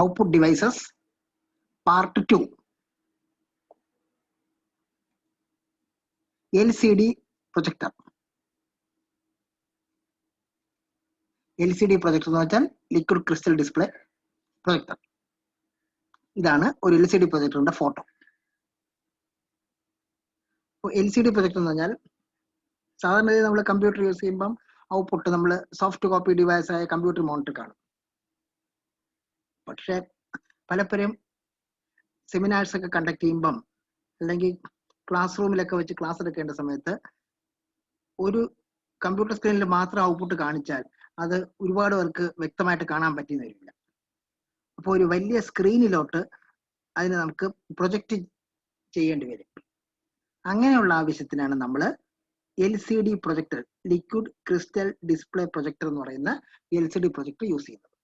output devices, part 2. LCD projector. LCD projector എന്ന് വെച്ചാൽ liquid crystal display projector. ഇതാണ് ഒരു LCD പ്രൊജക്ടറിന്റെ ഫോട്ടോ. LCD പ്രൊജക്ടർ എന്ന് പറഞ്ഞാൽ സാധാരണ നമ്മൾ കമ്പ്യൂട്ടർ യൂസ് ചെയ്യുമ്പം ഔട്ട്പുട്ട് നമ്മൾ സോഫ്റ്റ് കോപ്പി ഡിവൈസ് ആയ കമ്പ്യൂട്ടർ മോണിറ്റർ കാണും. പക്ഷെ പലപ്പോഴും സെമിനാർസ് ഒക്കെ കണ്ടക്ട് ചെയ്യുമ്പം അല്ലെങ്കിൽ ക്ലാസ് റൂമിലൊക്കെ വെച്ച് ക്ലാസ് എടുക്കേണ്ട സമയത്ത് ഒരു കമ്പ്യൂട്ടർ സ്ക്രീനിൽ മാത്രം ഔട്ട്പുട്ട് കാണിച്ചാൽ അത് ഒരുപാട് പേർക്ക് വ്യക്തമായിട്ട് കാണാൻ പറ്റിയെന്ന് വരില്ല. അപ്പോൾ ഒരു വലിയ സ്ക്രീനിലോട്ട് അതിന് നമുക്ക് പ്രൊജക്റ്റ് ചെയ്യേണ്ടി വരും. അങ്ങനെയുള്ള ആവശ്യത്തിനാണ് നമ്മൾ LCD projector, liquid crystal display projector എന്ന് പറയുന്ന LCD പ്രൊജക്ടർ യൂസ് ചെയ്യുന്നത്.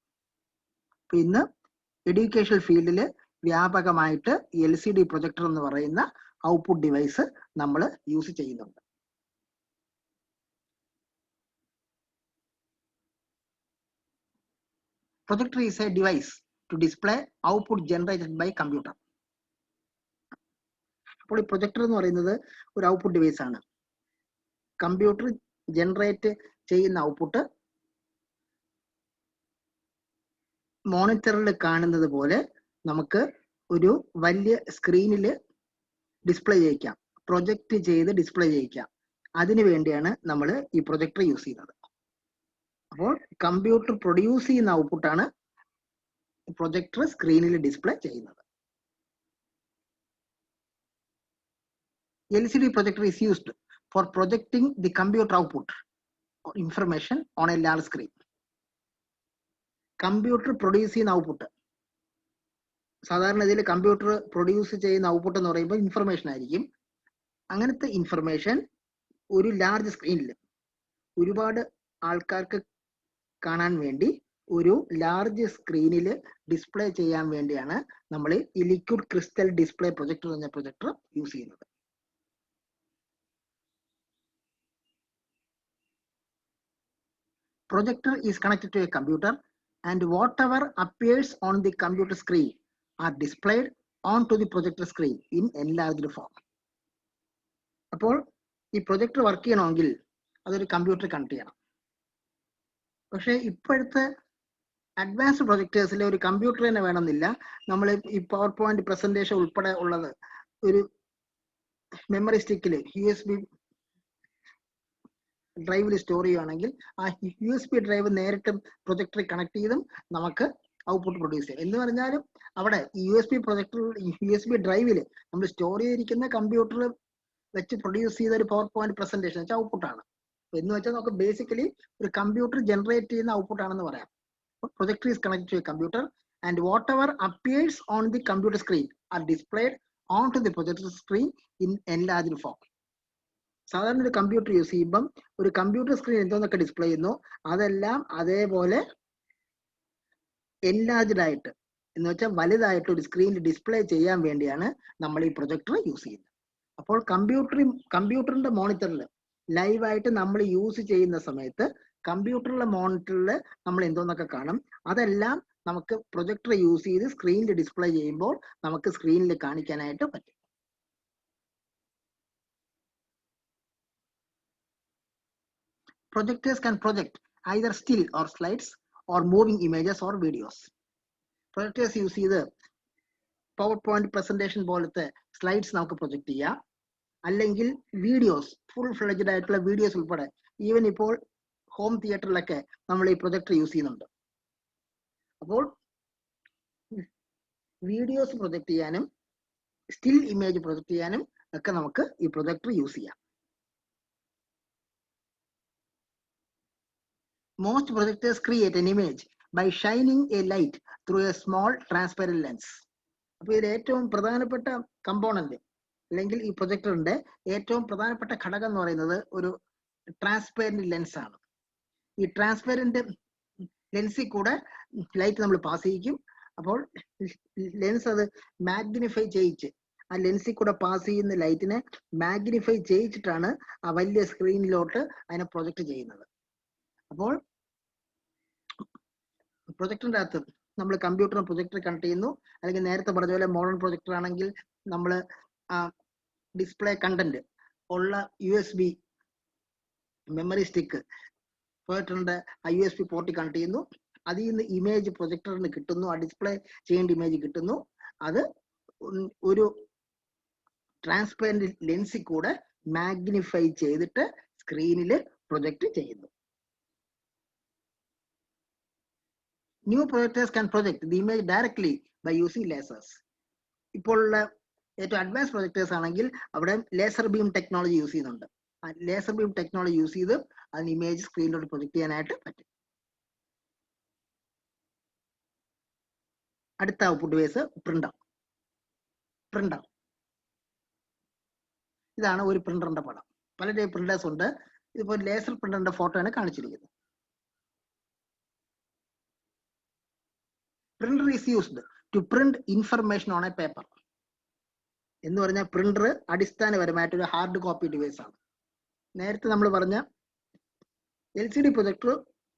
അപ്പൊ ഇന്ന് എഡ്യൂക്കേഷൻ ഫീൽഡിൽ വ്യാപകമായിട്ട് LCD പ്രൊജക്ടർ എന്ന് പറയുന്ന ഔട്ട്പുട്ട് ഡിവൈസ് നമ്മൾ യൂസ് ചെയ്യുന്നുണ്ട്. Projector is a device to display output generated by computer. അപ്പോൾ ഈ പ്രൊജക്ടർ എന്ന് പറയുന്നത് ഒരു ഔട്ട്പുട്ട് ഡിവൈസ് ആണ്. കമ്പ്യൂട്ടർ ജനറേറ്റ് ചെയ്യുന്ന ഔട്ട്പുട്ട് മോണിറ്ററിൽ കാണുന്നത് പോലെ നമുക്ക് ഒരു വലിയ സ്ക്രീനിൽ ഡിസ്പ്ലേ ചെയ്യിക്കാം, പ്രൊജക്റ്റ് ചെയ്ത് ഡിസ്പ്ലേ ചെയ്യിക്കാം. അതിനു വേണ്ടിയാണ് നമ്മൾ ഈ പ്രൊജക്ടർ യൂസ് ചെയ്യുന്നത്. അപ്പോൾ കമ്പ്യൂട്ടർ പ്രൊഡ്യൂസ് ചെയ്യുന്ന ഔട്ട്പുട്ടാണ് പ്രൊജക്ടർ സ്ക്രീനിൽ ഡിസ്പ്ലേ ചെയ്യുന്നത്. LCD projector is used for projecting the computer output or information on a large screen. Computer produce ചെയ്യുന്ന ഔട്ട്പുട്ട്, സാധാരണ ഇതിൽ കമ്പ്യൂട്ടർ പ്രൊഡ്യൂസ് ചെയ്യുന്ന ഔട്ട്പുട്ട് എന്ന് പറയുമ്പോൾ ഇൻഫർമേഷൻ ആയിരിക്കും. അങ്ങനത്തെ ഇൻഫർമേഷൻ ഒരു ലാർജ് സ്ക്രീനിൽ ഒരുപാട് ആൾക്കാർക്ക് കാണാൻ വേണ്ടി ഒരു ലാർജ് സ്ക്രീനിൽ ഡിസ്പ്ലേ ചെയ്യാൻ വേണ്ടിയാണ് നമ്മൾ ഈ ലിക്വിഡ് ക്രിസ്റ്റൽ ഡിസ്പ്ലേ പ്രൊജക്ടർ എന്ന പ്രൊജക്ടർ യൂസ് ചെയ്യുന്നത്. Projector is connected to a computer and whatever appears on the computer screen are displayed onto the projector screen in enlarged form. അപ്പോൾ ഈ പ്രൊജക്ടർ വർക്ക് ചെയ്യണമെങ്കിൽ അതൊരു കമ്പ്യൂട്ടർ കണക്ട് ചെയ്യണം. പക്ഷെ ഇപ്പോഴത്തെ advanced പ്രൊജക്ടേഴ്സിൽ ഒരു കമ്പ്യൂട്ടർ തന്നെ വേണമെന്നില്ല. നമ്മൾ ഈ പവർ പോയിന്റ് പ്രസന്റേഷൻ ഉൾപ്പെടെ ഉള്ളത് ഒരു മെമ്മറി സ്റ്റിക്കിൽ USB ഡ്രൈവിൽ സ്റ്റോർ ചെയ്യുകയാണെങ്കിൽ ആ USB ഡ്രൈവ് നേരിട്ട് പ്രൊജക്ടറിൽ കണക്ട് ചെയ്തും നമുക്ക് ഔട്ട്പുട്ട് പ്രൊഡ്യൂസ് ചെയ്യാം. എന്ന് പറഞ്ഞാലും അവിടെ USB ഡ്രൈവിൽ നമ്മൾ സ്റ്റോർ ചെയ്തിരിക്കുന്ന കമ്പ്യൂട്ടർ വെച്ച് പ്രൊഡ്യൂസ് ചെയ്ത ഒരു പവർ പോയിന്റ് പ്രസന്റേഷൻ വെച്ചാൽ ഔട്ട്പുട്ടാണ്. എന്ന് വെച്ചാൽ നമുക്ക് ബേസിക്കലി ഒരു കമ്പ്യൂട്ടർ ജനറേറ്റ് ചെയ്യുന്ന ഔട്ട്പുട്ട് ആണെന്ന് പറയാം. Projector is connect to a computer and whatever appears on the computer screen are displayed on to the projector screen in enlarged form. സാധാരണ ഒരു കമ്പ്യൂട്ടർ യൂസ് ചെയ്യുമ്പം ഒരു കമ്പ്യൂട്ടർ സ്ക്രീൻ എന്തോന്നൊക്കെ ഡിസ്പ്ലേ ചെയ്യുന്നു അതെല്ലാം അതേപോലെ എൻലാർജ്ഡ് ആയിട്ട്, എന്ന് വെച്ചാൽ വലുതായിട്ട് ഒരു സ്ക്രീനിൽ ഡിസ്പ്ലേ ചെയ്യാൻ വേണ്ടിയാണ് നമ്മൾ ഈ പ്രൊജക്ടർ യൂസ് ചെയ്യുന്നത്. അപ്പോൾ കമ്പ്യൂട്ടറിന്റെ മോണിറ്ററിൽ ലൈവായിട്ട് നമ്മൾ യൂസ് ചെയ്യുന്ന സമയത്ത് കമ്പ്യൂട്ടറിലെ മോണിറ്ററിൽ നമ്മൾ എന്തോന്നൊക്കെ കാണും അതെല്ലാം നമുക്ക് പ്രൊജക്ടർ യൂസ് ചെയ്ത് സ്ക്രീനിൽ ഡിസ്പ്ലേ ചെയ്യുമ്പോൾ നമുക്ക് സ്ക്രീനിൽ കാണിക്കാനായിട്ട് പറ്റും. Projectors can project either still or slides or moving images or videos. Projectors use ചെയ്ത് പവർ പോയിന്റ് പ്രസന്റേഷൻ പോലത്തെ സ്ലൈഡ്സ് നമുക്ക് പ്രൊജക്ട് ചെയ്യാം, അല്ലെങ്കിൽ വീഡിയോസ്, ഫുൾ ഫ്ലെഡ്ജഡ് ആയിട്ടുള്ള വീഡിയോസ് ഉൾപ്പെടെ ഈവൻ ഇപ്പോൾ ഹോം തിയേറ്ററിലൊക്കെ നമ്മൾ ഈ പ്രൊജക്ടർ യൂസ് ചെയ്യുന്നുണ്ട്. അപ്പോൾ വീഡിയോസ് പ്രൊജക്ട് ചെയ്യാനും സ്റ്റിൽ ഇമേജ് പ്രൊജക്ട് ചെയ്യാനും ഒക്കെ നമുക്ക് ഈ പ്രൊജക്ടർ യൂസ് ചെയ്യാം. Most projectors create an image by shining a light through a small transparent lens. അപ്പോൾ ഇതിൽ ഏറ്റവും പ്രധാനപ്പെട്ട കമ്പോണന്റ് അല്ലെങ്കിൽ ഈ പ്രൊജക്ടറിന്റെ ഏറ്റവും പ്രധാനപ്പെട്ട ഘടകം എന്ന് പറയുന്നത് ഒരു ട്രാൻസ്പെറന്റ് ലെൻസ് ആണ്. ഈ ട്രാൻസ്പെറന്റ് ലെൻസിൽ കൂടെ ലൈറ്റ് നമ്മൾ പാസ് ചെയ്യിക്കും. അപ്പോൾ ലെൻസ് അത് മാഗ്നിഫൈ ചെയ്യിച്ച്, ആ ലെൻസിൽ കൂടെ പാസ് ചെയ്യുന്ന ലൈറ്റിനെ മാഗ്നിഫൈ ചെയ്യിച്ചിട്ടാണ് ആ വലിയ സ്ക്രീനിലോട്ട് അതിനെ പ്രൊജക്ട് ചെയ്യുന്നത്. അപ്പോൾ പ്രൊജക്ടറിന്റെ അകത്ത് നമ്മൾ കമ്പ്യൂട്ടറിന് പ്രൊജക്ടർ കണക്ട് ചെയ്യുന്നു, അല്ലെങ്കിൽ നേരത്തെ പറഞ്ഞ പോലെ മോഡേൺ പ്രൊജക്ടർ ആണെങ്കിൽ നമ്മൾ ഡിസ്പ്ലേ കണ്ടന്റ് ഉള്ള USB മെമ്മറി സ്റ്റിക്ക് പ്രൊജക്ടറിന്റെ USB പോർട്ടിൽ കണക്ട് ചെയ്യുന്നു. അതിൽ നിന്ന് ഇമേജ് പ്രൊജക്ടറിന് കിട്ടുന്നു, ആ ഡിസ്പ്ലേ ചെയ്യേണ്ട ഇമേജ് കിട്ടുന്നു. അത് ഒരു ട്രാൻസ്പെറന്റ് ലെൻസിൽ കൂടെ മാഗ്നിഫൈ ചെയ്തിട്ട് സ്ക്രീനിൽ പ്രൊജക്ട് ചെയ്യുന്നു. New projectors can project the image directly by using lasers. ഇപ്പോഴുള്ള ഏറ്റവും അഡ്വാൻസ് പ്രൊജക്ടേഴ്സ് ആണെങ്കിൽ അവിടെ ലേസർ ബീം ടെക്നോളജി യൂസ് ചെയ്യുന്നുണ്ട്. ആ ലേസർ ബീം ടെക്നോളജി യൂസ് ചെയ്ത് അതിന് ഇമേജ് സ്ക്രീനിലോട്ട് പ്രൊജക്ട് ചെയ്യാനായിട്ട് പറ്റും. അടുത്ത ഔട്ട്പുട്ട് ഡിവൈസ് പ്രിന്റർ. ഇതാണ് ഒരു പ്രിന്ററിന്റെ പടം. പല ടൈപ്പ് പ്രിന്റേഴ്സ് ഉണ്ട്. ഇതിപ്പോൾ ലേസർ പ്രിന്ററിന്റെ ഫോട്ടോ ആണ് കാണിച്ചിരിക്കുന്നത്. Printer is used to print information on a paper. എന്ന് പറഞ്ഞാൽ പ്രിന്റർ അടിസ്ഥാനപരമായിട്ട് ഒരു ഹാർഡ് കോപ്പി ഡിവൈസ് ആണ്. നേരത്തെ നമ്മൾ പറഞ്ഞ LCD പ്രൊജക്ടർ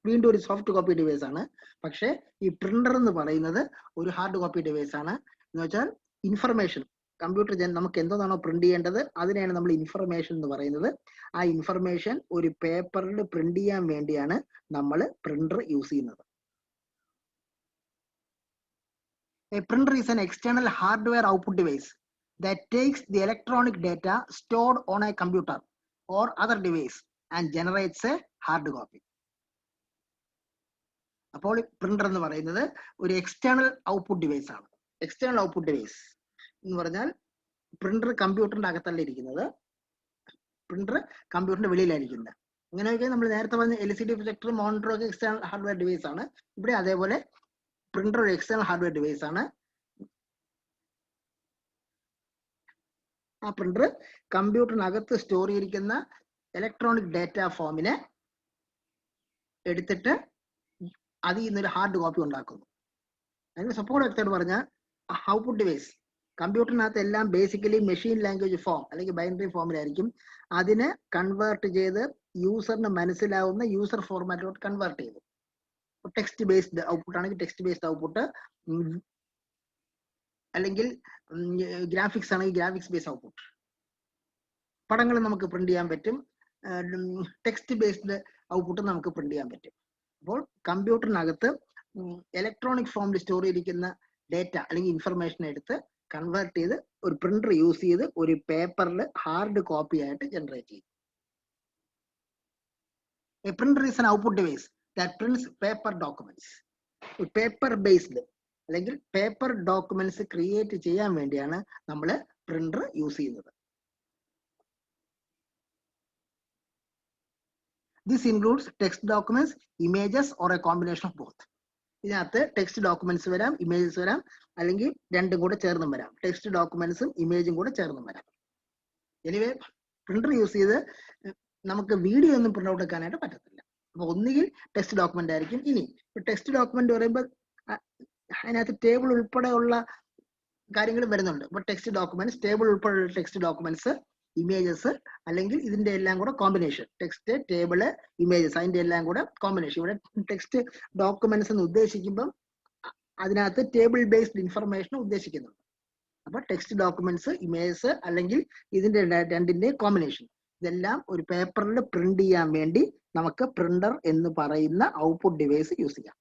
വീണ്ടും ഒരു സോഫ്റ്റ് കോപ്പി ഡിവൈസ് ആണ്. പക്ഷേ ഈ പ്രിന്റർ എന്ന് പറയുന്നത് ഒരു ഹാർഡ് കോപ്പി ഡിവൈസ് ആണ്. എന്ന് വെച്ചാൽ ഇൻഫർമേഷൻ കമ്പ്യൂട്ടർ നമുക്ക് എന്താണോ പ്രിന്റ് ചെയ്യേണ്ടത് അതിനെയാണ് നമ്മൾ ഇൻഫർമേഷൻ എന്ന് പറയുന്നത്. ആ ഇൻഫർമേഷൻ ഒരു പേപ്പറിൽ പ്രിന്റ് ചെയ്യാൻ വേണ്ടിയാണ് നമ്മൾ പ്രിന്റർ യൂസ് ചെയ്യുന്നത്. A printer is an external hardware output device that takes the electronic data stored on a computer or other device and generates a hard copy. അപ്പോൾ പ്രിന്റർ എന്ന് പറയുന്നത് ഒരു എക്സ്റ്റേണൽ ഔട്ട്പുട്ട് ഡിവൈസ് ആണ്. External output device എന്ന് പറഞ്ഞാൽ printer കമ്പ്യൂട്ടറിന്റെ അകത്തല്ല ഇരിക്കുന്നത്, printer കമ്പ്യൂട്ടറിന്റെ വെളിയിലായിരിക്കുന്നത്. അങ്ങനെയൊക്കെ നമ്മൾ നേരത്തെ പറഞ്ഞ LCD പ്രൊജക്ടർ മോണിറ്റർ ഒക്കെ എക്സ്റ്റേണൽ ഹാർഡ്വെയർ ഡിവൈസ് ആണ്. ഇവിടെ അതേപോലെ പ്രിന്റർ ഒരു എക്സ്റ്റേണൽ ഹാർഡ്വെയർ ഡിവൈസ് ആണ്. ആ പ്രിന്റർ കമ്പ്യൂട്ടറിനകത്ത് സ്റ്റോർ ചെയ്തിരിക്കുന്ന ഇലക്ട്രോണിക് ഡാറ്റ ഫോമിനെ എടുത്തിട്ട് അതിൽ നിന്നൊരു ഹാർഡ് കോപ്പി ഉണ്ടാക്കുന്നു. അതിന് സപ്പോർട്ട് വ്യക്തമായിട്ട് പറഞ്ഞാൽ ഔട്ട്പുട്ട് ഡിവൈസ് കമ്പ്യൂട്ടറിനകത്ത് എല്ലാം ബേസിക്കലി മെഷീൻ ലാംഗ്വേജ് ഫോം അല്ലെങ്കിൽ ബൈനറി ഫോമിലായിരിക്കും. അതിനെ കൺവേർട്ട് ചെയ്ത് യൂസറിന് മനസ്സിലാവുന്ന യൂസർ ഫോർമാറ്റിലോട്ട് കൺവേർട്ട് ചെയ്തു. ടെക്സ്റ്റ് ബേസ്ഡ് ഔട്ട്പുട്ട് ആണെങ്കിൽ ടെക്സ്റ്റ് ബേസ്ഡ് ഔട്ട്പുട്ട്, അല്ലെങ്കിൽ ഗ്രാഫിക്സ് ആണെങ്കിൽ ഗ്രാഫിക്സ് ബേസ്ഡ് ഔട്ട്പുട്ട്. പടങ്ങൾ നമുക്ക് പ്രിന്റ് ചെയ്യാൻ പറ്റും, ടെക്സ്റ്റ് ബേസ്ഡ് ഔട്ട്പുട്ട് നമുക്ക് പ്രിന്റ് ചെയ്യാൻ പറ്റും. അപ്പോൾ കമ്പ്യൂട്ടറിനകത്ത് ഇലക്ട്രോണിക് ഫോമിൽ സ്റ്റോർ ചെയ്തിരിക്കുന്ന ഡേറ്റ അല്ലെങ്കിൽ ഇൻഫർമേഷൻ എടുത്ത് കൺവേർട്ട് ചെയ്ത് ഒരു പ്രിന്റർ യൂസ് ചെയ്ത് ഒരു പേപ്പറിൽ ഹാർഡ് കോപ്പി ആയിട്ട് ജനറേറ്റ് ചെയ്യും. A printer is an output device that prints paper documents. Paper based അല്ലെങ്കിൽ പേപ്പർ ഡോക്യുമെന്റ്സ് ക്രിയേറ്റ് ചെയ്യാൻ വേണ്ടിയാണ് നമ്മൾ പ്രിന്റർ യൂസ് ചെയ്യുന്നത്. This includes text documents, images or a combination of both. ഇതിനകത്ത് ടെക്സ്റ്റ് ഡോക്യുമെന്റ്സ് വരാം, images വരാം, അല്ലെങ്കിൽ രണ്ടും കൂടെ ചേർന്നും വരാം. ടെക്സ്റ്റ് ഡോക്യുമെന്റ്സും ഇമേജും കൂടെ ചേർന്നും വരാം. എനിവേ പ്രിന്റർ യൂസ് ചെയ്ത് നമുക്ക് വീഡിയോ ഒന്നും പ്രിന്റ് ഔട്ട് എടുക്കാനായിട്ട് പറ്റത്തില്ല. അപ്പൊ ഒന്നുകിൽ ടെക്സ്റ്റ് ഡോക്യുമെന്റ് ആയിരിക്കും. ഇനി ടെക്സ്റ്റ് ഡോക്യുമെന്റ് പറയുമ്പോൾ അതിനകത്ത് ടേബിൾ ഉൾപ്പെടെയുള്ള കാര്യങ്ങൾ വരുന്നുണ്ട്. അപ്പൊ ടെക്സ്റ്റ് ഡോക്യുമെന്റ്സ്, ടേബിൾ ഉൾപ്പെടെയുള്ള ടെക്സ്റ്റ് ഡോക്യുമെന്റ്സ്, ഇമേജസ്, അല്ലെങ്കിൽ ഇതിന്റെ എല്ലാം കൂടെ കോമ്പിനേഷൻ, ടെക്സ്റ്റ്, ടേബിള്, ഇമേജസ്, അതിന്റെ എല്ലാം കൂടെ കോമ്പിനേഷൻ. ഇവിടെ ടെക്സ്റ്റ് ഡോക്യുമെന്റ്സ് എന്ന് ഉദ്ദേശിക്കുമ്പോൾ അതിനകത്ത് ടേബിൾ ബേസ്ഡ് ഇൻഫർമേഷൻ ഉദ്ദേശിക്കുന്നുണ്ട്. അപ്പൊ ടെക്സ്റ്റ് ഡോക്യുമെന്റ്സ്, ഇമേജസ്, അല്ലെങ്കിൽ ഇതിന്റെ രണ്ടിന്റെ കോമ്പിനേഷൻ, ഇതെല്ലാം ഒരു പേപ്പറിൽ പ്രിന്റ് ചെയ്യാൻ വേണ്ടി നമുക്ക് പ്രിന്റർ എന്ന് പറയുന്ന ഔട്ട്പുട്ട് ഡിവൈസ് യൂസ് ചെയ്യാം.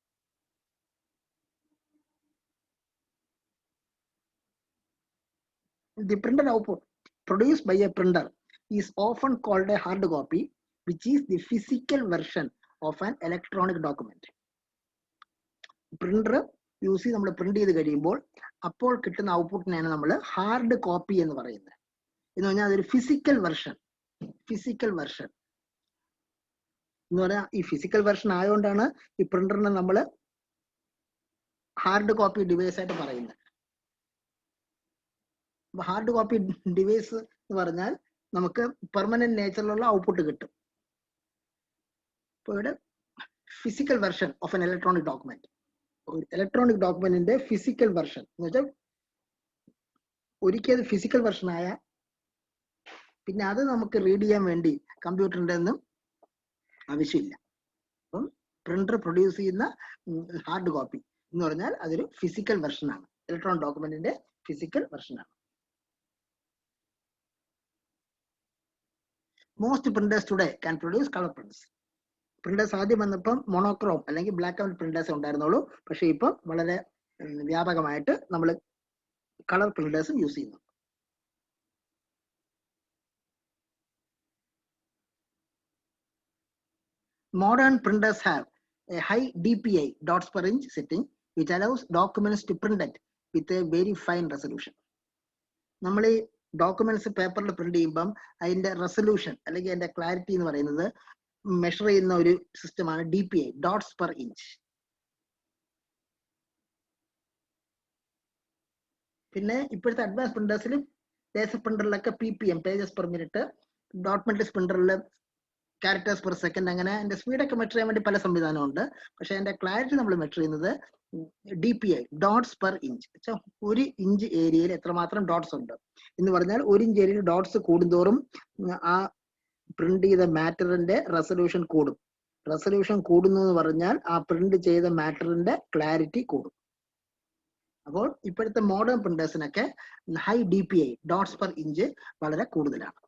The printer output produced by a printer is often called a hard copy, which is the physical version of an electronic document. Printer use ചെയ്ത് നമ്മൾ പ്രിന്റ് ചെയ്ത് കഴിയുമ്പോൾ അപ്പോൾ കിട്ടുന്ന ഔട്ട്പുട്ടിനെയാണ് നമ്മൾ ഹാർഡ് കോപ്പി എന്ന് പറയുന്നത്. എന്ന് പറഞ്ഞാൽ അതൊരു ഫിസിക്കൽ വെർഷൻ എന്ന് പറഞ്ഞാൽ ഈ ഫിസിക്കൽ വെർഷൻ ആയതുകൊണ്ടാണ് ഈ പ്രിന്ററിനെ നമ്മൾ ഹാർഡ് കോപ്പി ഡിവൈസ് ആയിട്ട് പറയുന്നത്. ഹാർഡ് കോപ്പി ഡിവൈസ് എന്ന് പറഞ്ഞാൽ നമുക്ക് പെർമനന്റ് നേച്ചറിലുള്ള ഔട്ട്പുട്ട് കിട്ടും. ഇപ്പൊ ഇവിടെ physical version of an electronic document, electronic ഡോക്യുമെന്റിന്റെ ഫിസിക്കൽ വെർഷൻ എന്ന് വെച്ചാൽ ഒരിക്കൽ ഫിസിക്കൽ വെർഷൻ ആയ പിന്നെ അത് നമുക്ക് റീഡ് ചെയ്യാൻ വേണ്ടി കമ്പ്യൂട്ടറിന്റെ ഒന്നും ആവശ്യമില്ല. അപ്പം പ്രിന്റർ പ്രൊഡ്യൂസ് ചെയ്യുന്ന ഹാർഡ് കോപ്പി എന്ന് പറഞ്ഞാൽ അതൊരു ഫിസിക്കൽ വെർഷൻ ആണ്. ഇലക്ട്രോണിക് ഡോക്യുമെന്റിന്റെ ഫിസിക്കൽ വെർഷൻ ആണ്. Most printers today can produce colour prints. Printers ആദ്യം വന്നപ്പം മോണോക്രോം അല്ലെങ്കിൽ ബ്ലാക്ക് ആൻഡ് വൈറ്റ് പ്രിന്റേഴ്സ് ഉണ്ടായിരുന്നുള്ളൂ. പക്ഷേ ഇപ്പം വളരെ വ്യാപകമായിട്ട് നമ്മൾ കളർ പ്രിന്റേഴ്സും യൂസ് ചെയ്യുന്നു. Modern printers have a high DPI dots per inch setting which allows documents to print it with a very fine resolution. നമ്മൾ ഈ ഡോക്യുമെന്റ്സ് പേപ്പറിൽ പ്രിന്റ് ചെയ്യുമ്പം അതിന്റെ റെസൊല്യൂഷൻ അല്ലെങ്കിൽ അതിന്റെ ക്ലാരിറ്റി എന്ന് പറയുന്നത് മെഷർ ചെയ്യുന്ന ഒരു സിസ്റ്റമാണ് DPI ഡോട്ട്സ് പെർ ഇഞ്ച്. പിന്നെ ഇപ്പോഴത്തെ അഡ്വാൻസ് പ്രിന്റേഴ്സിൽ ലേസർ പ്രിന്ററിലൊക്കെ PPM പേജസ് പെർ മിനിറ്റ്, ഡോട്ട്മെന്റ് പ്രിന്ററിൽ ക്യാരക്ടേഴ്സ് പെർ സെക്കൻഡ്, അങ്ങനെ അതിന്റെ സ്പീഡൊക്കെ മെഷർ ചെയ്യാൻ വേണ്ടി പല സംവിധാനമുണ്ട്. പക്ഷെ അതിന്റെ ക്ലാരിറ്റി നമ്മൾ മെഷർ ചെയ്യുന്നത് DPI ഡോട്ട്സ് പെർ ഇഞ്ച്. ഒരു ഇഞ്ച് ഏരിയയിൽ എത്രമാത്രം ഡോട്ട്സ് ഉണ്ട് എന്ന് പറഞ്ഞാൽ ഒരു ഇഞ്ച് ഏരിയയിൽ ഡോട്ട്സ് കൂടുന്തോറും ആ പ്രിന്റ് ചെയ്ത മാറ്ററിന്റെ റെസൊല്യൂഷൻ കൂടും. റെസൊല്യൂഷൻ കൂടുന്നു എന്ന് പറഞ്ഞാൽ ആ പ്രിന്റ് ചെയ്ത മാറ്ററിന്റെ ക്ലാരിറ്റി കൂടും. അപ്പോൾ ഇപ്പോഴത്തെ മോഡേൺ പ്രിന്റേഴ്സിനൊക്കെ high DPI dots per inch വളരെ കൂടുതലാണ്.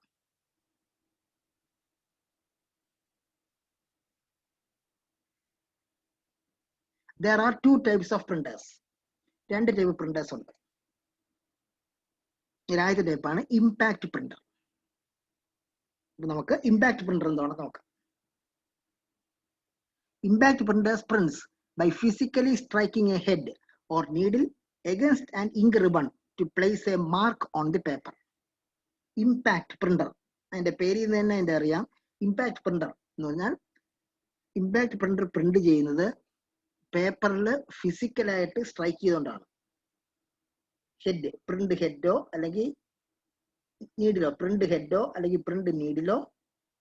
There are two types of printers. രണ്ട് ടൈപ്പ് പ്രിന്റേഴ്സ് ഉണ്ട്. ആദ്യത്തെ ടൈപ്പാണ് ഇമ്പാക്ട് പ്രിന്റർ. നമുക്ക് ഇമ്പാക്ട് പ്രിന്റർ എന്താണെന്ന് നോക്കാം. Impact printers prints by physically striking a head or needle against an ink ribbon to place a mark on the paper. Impact printer. അതിന്റെ പേരിൽ നിന്ന് തന്നെ അതിന്റെ അറിയാം. ഇമ്പാക്ട് പ്രിന്റർ എന്ന് പറഞ്ഞാൽ ഇമ്പാക്ട് പ്രിന്റർ പ്രിന്റ് ചെയ്യുന്നത് പേപ്പറിൽ ഫിസിക്കലായിട്ട് സ്ട്രൈക്ക് ചെയ്തുകൊണ്ടാണ്. ഹെഡ്, പ്രിന്റ് ഹെഡോ അല്ലെങ്കിൽ നീഡിലോ, പ്രിന്റ് ഹെഡോ അല്ലെങ്കിൽ പ്രിന്റ് നീഡിലോ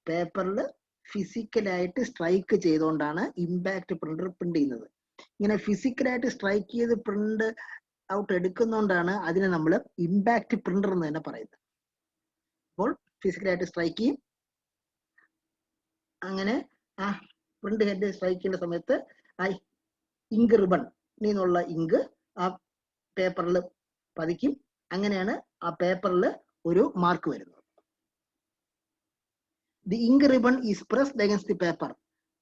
പേപ്പറിൽ ഫിസിക്കലായിട്ട് സ്ട്രൈക്ക് ചെയ്തുകൊണ്ടാണ് ഇമ്പാക്ട് പ്രിന്റർ പ്രിന്റ് ചെയ്യുന്നത്. ഇങ്ങനെ ഫിസിക്കലായിട്ട് സ്ട്രൈക്ക് ചെയ്ത് പ്രിന്റ് ഔട്ട് എടുക്കുന്നതുകൊണ്ടാണ് അതിനെ നമ്മൾ ഇമ്പാക്ട് പ്രിന്റർ എന്ന് തന്നെ പറയുന്നത്. അപ്പോൾ ഫിസിക്കലായിട്ട് സ്ട്രൈക്ക് ചെയ്യും, അങ്ങനെ ആ പ്രിന്റ് ഹെഡ് സ്ട്രൈക്ക് ചെയ്യുന്ന സമയത്ത് ആ ഇങ്ക് റിബൺ നിന്നുള്ള ഇങ്ക് ആ പേപ്പറിൽ പതിക്കും. അങ്ങനെയാണ് ആ പേപ്പറിൽ ഒരു മാർക്ക് വരുന്നത്. The ink ribbon is pressed against the paper,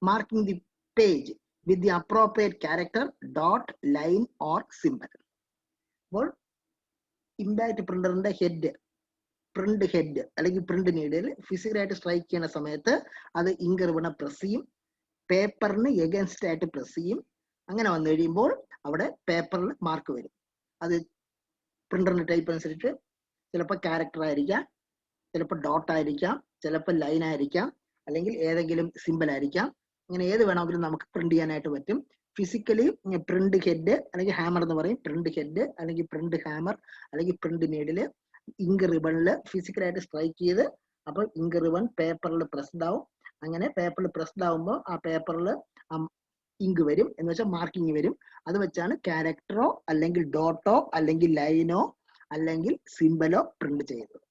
marking the page with the appropriate character, dot, line or symbol. അപ്പോൾ ഇമ്പാക്ട് പ്രിന്ററിന്റെ ഹെഡ്, പ്രിന്റ് ഹെഡ് അല്ലെങ്കിൽ പ്രിന്റ് നീഡിൽ ഫിസിക്കലായിട്ട് സ്ട്രൈക്ക് ചെയ്യുന്ന സമയത്ത് അത് ഇങ്ക് റിബണെ പ്രസ് ചെയ്യും, പേപ്പറിന് എഗൻസ്റ്റ് ആയിട്ട് പ്രസ് ചെയ്യും. അങ്ങനെ വന്നു കഴിയുമ്പോൾ അവിടെ പേപ്പറിൽ മാർക്ക് വരും. അത് പ്രിന്ററിന്റെ ടൈപ്പ് അനുസരിച്ച് ചിലപ്പോൾ ക്യാരക്ടർ ആയിരിക്കാം, ചിലപ്പോൾ ഡോട്ട് ആയിരിക്കാം, ചിലപ്പോൾ ലൈൻ ആയിരിക്കാം, അല്ലെങ്കിൽ ഏതെങ്കിലും സിമ്പിൾ ആയിരിക്കാം. അങ്ങനെ ഏത് വേണമെങ്കിലും നമുക്ക് പ്രിന്റ് ചെയ്യാനായിട്ട് പറ്റും. ഫിസിക്കലി പ്രിന്റ് ഹെഡ് അല്ലെങ്കിൽ ഹാമർ എന്ന് പറയും, പ്രിന്റ് ഹെഡ് അല്ലെങ്കിൽ പ്രിന്റ് ഹാമർ അല്ലെങ്കിൽ പ്രിന്റ് നീഡില് ഇങ്ക് റിബണിൽ ഫിസിക്കലായിട്ട് സ്ട്രൈക്ക് ചെയ്ത് അപ്പോൾ ഇങ്ക് റിബൺ പേപ്പറിൽ പ്രസ്ഡ് ആവും. അങ്ങനെ പേപ്പറിൽ പ്രസ്ഡ് ആവുമ്പോൾ ആ പേപ്പറിൽ ഇങ്ക് വരും, എന്ന് വെച്ചാൽ മാർക്കിങ് വരും. അത് വെച്ചാണ് ക്യാരക്ടറോ അല്ലെങ്കിൽ ഡോട്ടോ അല്ലെങ്കിൽ ലൈനോ അല്ലെങ്കിൽ സിംബലോ പ്രിന്റ് ചെയ്യുന്നത്.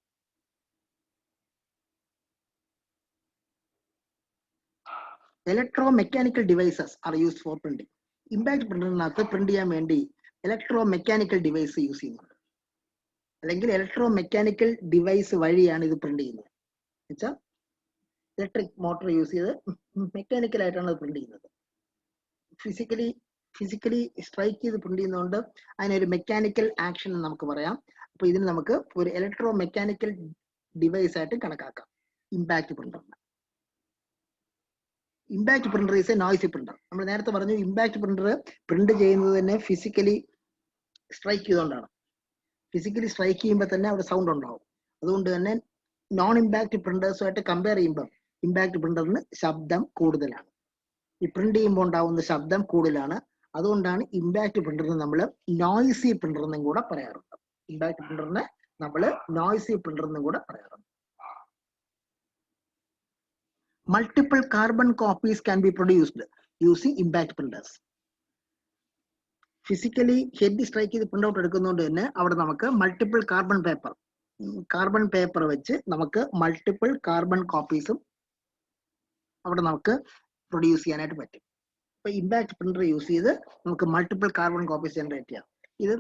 Electro mechanical devices are used for printing. Impact പ്രിന്ററിനകത്ത് പ്രിന്റ് ചെയ്യാൻ വേണ്ടി ഇലക്ട്രോ മെക്കാനിക്കൽ ഡിവൈസ് യൂസ് ചെയ്യുന്നുണ്ട്, അല്ലെങ്കിൽ ഇലക്ട്രോ മെക്കാനിക്കൽ ഡിവൈസ് വഴിയാണ് ഇത് പ്രിന്റ് ചെയ്യുന്നത്. വെച്ചാൽ ഇലക്ട്രിക് മോട്ടോർ യൂസ് ചെയ്ത് മെക്കാനിക്കൽ ആയിട്ടാണ് അത് പ്രിന്റ് ചെയ്യുന്നത്. ഫിസിക്കലി സ്ട്രൈക്ക് ചെയ്ത് പ്രിന്റ് ചെയ്യുന്നതുകൊണ്ട് അതിനൊരു മെക്കാനിക്കൽ ആക്ഷൻ എന്ന് നമുക്ക് പറയാം. അപ്പൊ ഇതിന് നമുക്ക് ഒരു ഇലക്ട്രോ മെക്കാനിക്കൽ ഡിവൈസ് ആയിട്ട് കണക്കാക്കാം ഇമ്പാക്ട് പ്രിന്ററിന്. Impact printer is a noisy printer. നമ്മൾ നേരത്തെ പറഞ്ഞു ഇമ്പാക്ട് പ്രിന്റർ പ്രിന്റ് ചെയ്യുന്നത് തന്നെ ഫിസിക്കലി സ്ട്രൈക്ക് ചെയ്തുകൊണ്ടാണ്. ഫിസിക്കലി സ്ട്രൈക്ക് ചെയ്യുമ്പോൾ തന്നെ അവിടെ സൗണ്ട് ഉണ്ടാവും. അതുകൊണ്ട് തന്നെ നോൺ ഇമ്പാക്ട് പ്രിന്റേഴ്സുമായിട്ട് കമ്പയർ ചെയ്യുമ്പോൾ ഇമ്പാക്ട് പ്രിന്ററിന് ശബ്ദം കൂടുതലാണ്. ഈ പ്രിന്റ് ചെയ്യുമ്പോൾ ഉണ്ടാവുന്ന ശബ്ദം കൂടുതലാണ്. അതുകൊണ്ടാണ് ഇമ്പാക്ട് പ്രിന്ററിന് നമ്മൾ നോയ്സി പ്രിന്റർ എന്നും കൂടെ പറയാറുണ്ട്. ഇമ്പാക്ട് പ്രിന്ററിനെ നമ്മൾ നോയ്സി പ്രിന്റർ എന്നും കൂടെ പറയാറുണ്ട്. Multiple carbon copies can be produced using impact printers. Physically head strike ചെയ്ത് പ്രിന്റ് ഔട്ട് എടുക്കുന്നതുകൊണ്ട് തന്നെ അവിടെ നമുക്ക് മൾട്ടിപ്പിൾ കാർബൺ പേപ്പർ വെച്ച് നമുക്ക് മൾട്ടിപ്പിൾ കാർബൺ കോപ്പീസും അവിടെ നമുക്ക് പ്രൊഡ്യൂസ് ചെയ്യാനായിട്ട് പറ്റും. ഇപ്പൊ ഇമ്പാക്ട് പ്രിന്റർ യൂസ് ചെയ്ത് നമുക്ക് മൾട്ടിപ്പിൾ കാർബൺ കോപ്പീസ് ജനറേറ്റ് ചെയ്യാം. ഇത്